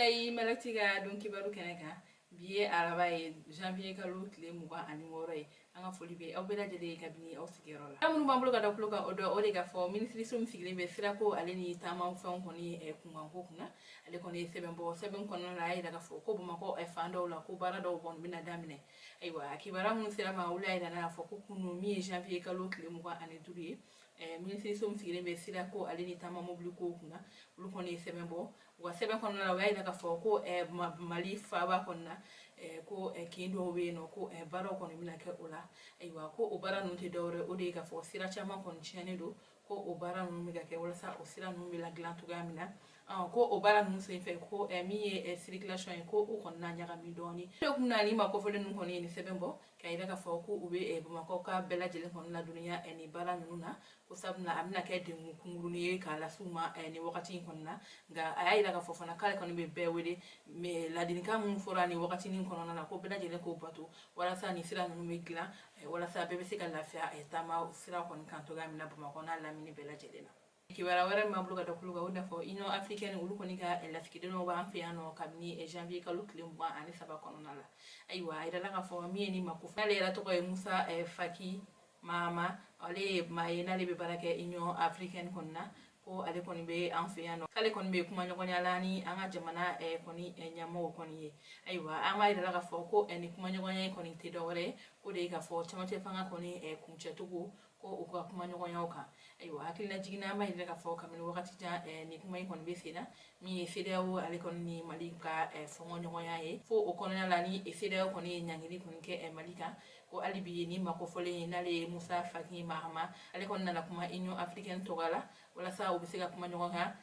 Ayi malatiga don kibaru kɛnɛ biye araba ye janvier kalo tile 26 ye an ka foli be aw bɛɛ lajɛlen kabini aw sigiyɔrɔ la minnu b'an bolo ka da kulo kan o de ka fɔ ministre min sigilen bɛ sirako ale ni taama fɛnw kɔni kunkanko kunna ale kɔni ye sɛbɛn kɔnɔna la a yira ka fɔ ko Bamakɔ fan dɔw la ko baara dɔw kɔni bɛna daminɛ ayiwa kibaruya minnu sera ma olu y'a yira fɔ ko kunu min ye janvier kalo tile 25 ye ministre min sigilen bɛ sirako ale ni taama mobili ko kunna olu kɔni ye sɛbɛn bɔ wa sɛbɛn kɔnɔna la o y'a yira ka fɔ ko Mali faaba kɔnɔna ko kin dɔw bɛ yen nɔ ko baaraw kɔni bɛna kɛ o la ayiwa ko o baara ninnu tɛ dɔwɛrɛ o de ye ka fɔ sira caman kɔni tiɲɛnen don ko o baara ninnu bɛ ka kɛ walasa o sira ninnu bɛ ladilan cogoya min na ko o baara ninnu senfɛ ko min ye circulation ye ko o kɔni n'a ɲagami dɔɔni dɔw kun na ni ma kɔfɔlen ninnu kɔni ye nin sɛbɛn bɔ k'a yira ka fɔ ko u bɛ Bamakɔ ka bɛɛ lajɛlen kɔni ladɔnniya nin baara ninnu na ko sabula a bɛna kɛ degun kunkurunin ye k'a lase u ma nin wagati in kɔni na nka a y'a yira ka fɔ fana k'ale kɔni bɛ bɛɛ wele mais ladilikan minnu fɔra nin wagati nin kɔnɔna na ko bɛɛ lajɛlen k'o bato walasa nin sira ninnu bɛ dilan walasa bɛɛ bɛ se ka lafiya taama sira kɔni kan cogoya min na Bamakɔ n'a lamini bɛɛ lajɛlen na kibaruya wɛrɛ min b'an bolo ka da kulo kan o de fɔ Union africaine olu kɔni ka lasigidenw b'an fɛ yan nɔ kabini janvier kalo tile 23 kɔnɔna la ayiwa a yirala ka fɔ min ye ni mako n'ale yɛrɛ tɔgɔ ye Musa Faki Mahama ale ye maa ye n'ale bɛ baara kɛ Union africaine kɔni na ko ale kɔni bɛ an fɛ yan nɔ k'ale kɔni bɛ kuma ɲɔgɔnya la ni an ka jamana kɔni ɲɛmɔgɔw kɔni ye ayiwa an b'a yirala ka fɔ ko nin kuma ɲɔgɔnya kɔni tɛ dɔwɛrɛ o de ye ka fɔ cɛmancɛ fanga kɔni kuncɛcogo ko u ka kuma ɲɔgɔnyaw kan ayiwa hakilina jiginna an b'a yirala ka fɔ kabini wagati jan nin kuma in kɔni bɛ sen na min ye CEDEAO ale kɔni ni Mali ka fɔngɔ ɲɔgɔnya ye fo o kɔnɔna la ni CEDEAO kɔni ye ɲangili kɔni kɛ Mali kan ko hali bi ni makofɔlen ye n'ale ye Musa Faki Mahama ale kɔni nana kuma Union africaine tɔgɔ la walasa u bɛ se ka kuma ɲɔgɔn kan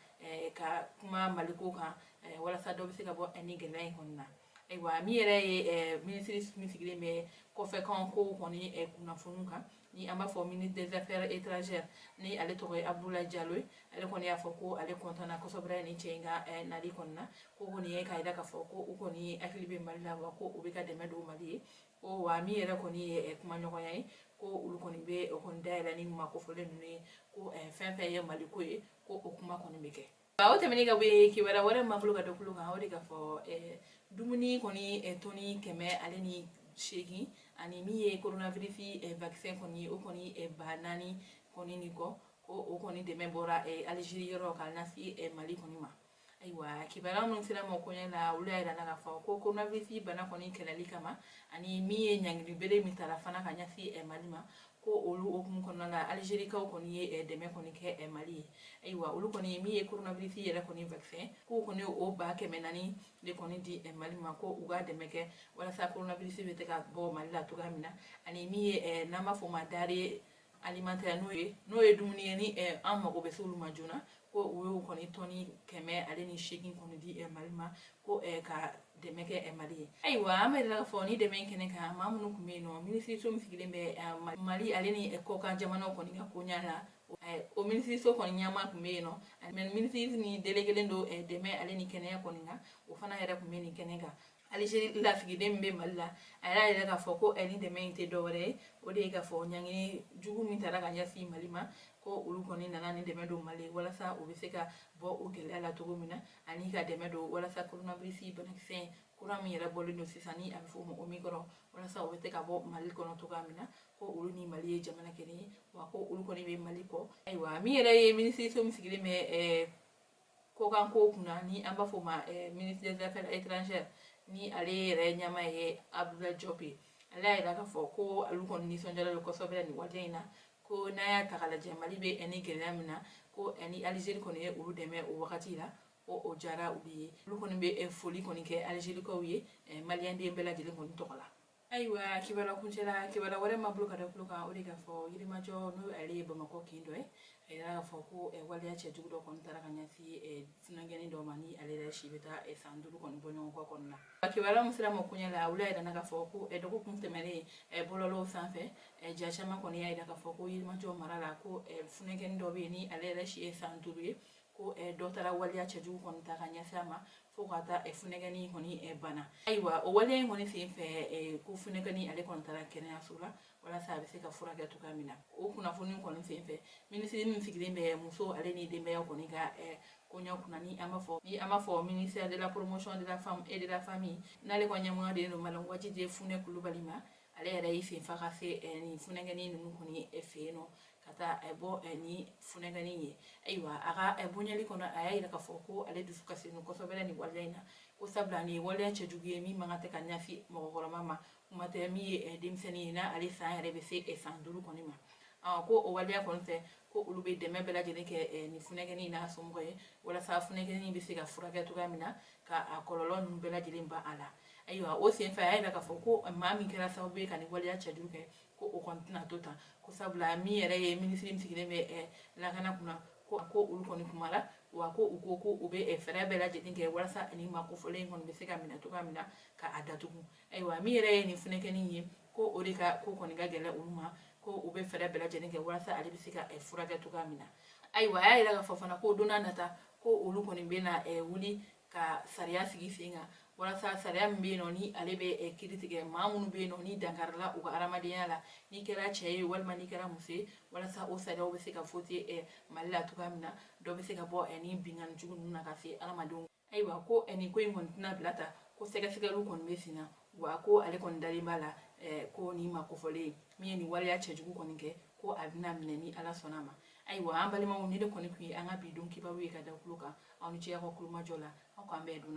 ka kuma Mali ko kan walasa dɔw bɛ se ka bɔ ni gɛlɛya in kɔni na ayiwa min yɛrɛ ye ministre min sigilen bɛ kɔfɛkan ko kɔni kunnafoniw kan ni an b'a fɔ ministre des affaires étrangères ni ale tɔgɔ ye Abdoulaye Diallo ale kɔni y'a fɔ ko ale kɔntanna kosɛbɛ ni cɛ in ka nali kɔni na ko kɔni ye k'a yira k'a fɔ ko u kɔni hakili bɛ Mali la wa ko u bɛ ka dɛmɛ don Mali ye ko wa min yɛrɛ kɔni ye kuma ɲɔgɔnya ye ko olu kɔni bɛ o kɔni dayɛlɛ ni makofɔlen ninnu ye ko fɛn fɛn ye Mali ko ye ko o kuma kɔni bɛ kɛ o tɛmɛnen ka bɔ yen kibaruya wɛrɛ min bolo ka da kulo kan o de ka fɔ dumuni kɔni toni 180 ani min ye coronavirus vaccin kɔni ye o kɔni ba 4 kɔni ni kɔ ko o kɔni dɛmɛ bɔra Algérie yɔrɔ ka lase Mali kɔni ma ayiwa kibaruya minnu sera ma kɔɲɛ la olu y'a yira k'a fɔ ko coronavirus bana kɔni kɛlɛli kama ani min ye ɲangili bere min tara fana ka ɲɛsin Mali ma ko olu okumu kɔnɔna la Algérikaw kɔni ye dɛmɛ kɔni kɛ Mali ye ayiwa olu kɔni min ye coronavirus yɛrɛ kɔni vaccin ko kɔni o ba 400 de kɔni di Mali ma ko u ka dɛmɛ kɛ walasa coronavirus bɛ se ka bɔ Mali la cogoya min na ani min ye n'an b'a fɔ ma denrée alimentaire n'o ye dumuni ye ni an mago bɛ se olu ma joona ko u y'o kɔni tɔni 180 kɔni di Mali ma ko ka dɛmɛ kɛ Mali ye ayiwa an bɛ yɛrɛ fɔ ni dɛmɛ kɛnɛ kan maa minnu tun bɛ yen nɔ ministre min sigilen bɛ Mali ale ni kɔkan jamanaw kɔni ka koɲa la o ministre kɔni ɲɛmaa tun bɛ yen nɔ mais ministre ni délégué don dɛmɛ ale ni kɛnɛya kɔni na o fana yɛrɛ tun bɛ nin kɛnɛ kan Algérie lasigiden min bɛ Mali la a yɛrɛ yɛrɛ k'a fɔ ko ni dɛmɛ in tɛ dɔwɛrɛ ye o de ye ka fɔ ɲangini jugu min taara ka ɲɛsin Mali ma ko olu kɔni nana ni dɛmɛ don Mali walasa u bɛ se ka bɔ o gɛlɛya la cogo min na ani ka dɛmɛ don walasa coronavirus banakisɛ kura min yɛrɛ bɔlen don sisan ni a bɛ fɔ o ma Omicron walasa u bɛ se ka bɔ Mali kɔnɔ cogoya min na ko olu ni Mali ye jamana kelen ye wa ko olu kɔni bɛ Mali kɔ ayiwa min yɛrɛ ye ministre min sigilen bɛ kɔkan ko kunna ni an b'a fɔ o ma ministre des affaires étrangères ni ale yɛrɛ ɲɛmaa ye Abdoulaye Diop ale y'a yira k'a fɔ ko olu kɔni nisɔndiyara don kosɛbɛ nin waati in na ko n'a y'a ta k'a lajɛ Mali bɛ ni gɛlɛya min na ko ni Algérie kɔni ye olu dɛmɛ o wagati la ko o diyara olu ye olu kɔni bɛ foli kɔni kɛ Algérikaw ye maliyɛnden bɛɛ lajɛlen kɔni tɔgɔ la ayiwa kibaruya kuncɛla kibaruya wɛrɛ ma bolo ka da kulo kan o de ka fɔ Yirimajɔ n'o ale ye Bamakɔ kin dɔ ye a yira k'a fɔ ko waleya cɛjugu dɔ kɔni taara ka ɲɛsin funangɛni dɔ ma ni ale yɛrɛ si bɛ taa san 5 kɔni bɔ ɲɔgɔn kɔ kɔnɔna na kibaruya min sera ma kuɲɛ la olu y'a yira k'a fɔ ko dɔgɔkun tɛmɛnen bɔlɔlɔw sanfɛ ja caman kɔni y'a yira k'a fɔ ko Yirimajɔ mara la ko funangɛni dɔ bɛ yen ni ale yɛrɛ si ye san 5 ye ko dɔ taara waleya cɛjugu kɔni ta ka ɲɛsin a ma fo ka taa funɛgɛni kɔni bana ayiwa o waleya in kɔni sen fɛ ko funɛgɛni ale kɔni taara kɛnɛyaso la walasa a bɛ se ka furakɛ cogoya min na. O kunnafoni kɔni senfɛ minisiri min sigilen bɛ muso ale ni denbaya kɔni ka koɲa kunna ni an b'a fɔ ministère de la promotion de la femme et de la famille n'ale ka ɲɛmɔgɔ de don Madame Wajide Funɛ Kulubali ma. Ale yɛrɛ y'i senfa ka se ni funɛgɛnin ninnu kɔni fɛ yen nɔ ka taa bɔ ni funɛgɛnin ye. Ayiwa a ka bonyali kɔnɔ a y'a yira k'a fɔ ko ale dusu kasi no kosɛbɛ ni waleya in na ko sabula ni waleya cɛjugu ye min man kan tɛ ka ɲɛsin mɔgɔkɔrɔba ma kuma tɛ min ye denmisɛnnin ye n'ale san yɛrɛ bɛ se san 5 kɔni ma. Ko o waleya kɔni fɛ ko olu bɛ dɛmɛ bɛɛ lajɛlen kɛ ni funɛgɛnin n'a somɔgɔ ye walasa funɛgɛnin bɛ se ka furakɛ cogoya min na ka a kɔlɔlɔ ninnu bɛɛ lajɛlen ban a la. Ayiwa o senfɛ a y'a yira k'a fɔ ko maa min kɛra sababu ye ka ni waleya cɛjugu kɛ ko o kɔni tɛna to tan ko sabula min yɛrɛ ye minisiri min sigilen bɛ lakana kunna ko olu kɔni kumara wa ko u ko ko u bɛ fɛɛrɛ bɛɛ lajɛlen kɛ walasa ni makofɔlen kɔni bɛ se ka minɛ cogoya min na ka a datugu. Ayiwa min yɛrɛ ye nin funɛgɛnin ye ko o de ka ko kɔni ka gɛlɛn olu ma ko u bɛ fɛɛrɛ bɛɛ lajɛlen kɛ walasa ale bɛ se ka furakɛ cogoya min na. Ayiwa a y'a yira k'a fɔ fana ko don n'a nata ko olu kɔni bɛna wuli ka sariya sigi sen kan walasa sariya min bɛ yen nɔ ni ale bɛ kiiri tigɛ maa minnu bɛ yen nɔ ni dankarila u ka adamadenya la n'i kɛra cɛ ye walima n'i kɛra muso ye walasa o sariyaw bɛ se ka voter Mali la cogoya min na dɔ bɛ se ka bɔ ni binganni jugu ninnu na ka se adamadenw. Ayiwa ko nin ko in kɔni tɛna bila ta ko sɛgɛsɛgɛliw kɔni bɛ sen na wa ko ale kɔni dalen b'a la ko nin makofɔlen min ye nin waleya cɛjugu kɔni kɛ ko a bɛna minɛ ni Ala sɔnna ma. Ayiwa an balimaw ni de kɔni tun ye an ka bi don kibaru ye ka da tulo kan aw ni ce aw ka kulomajɔ la aw k'an bɛn dun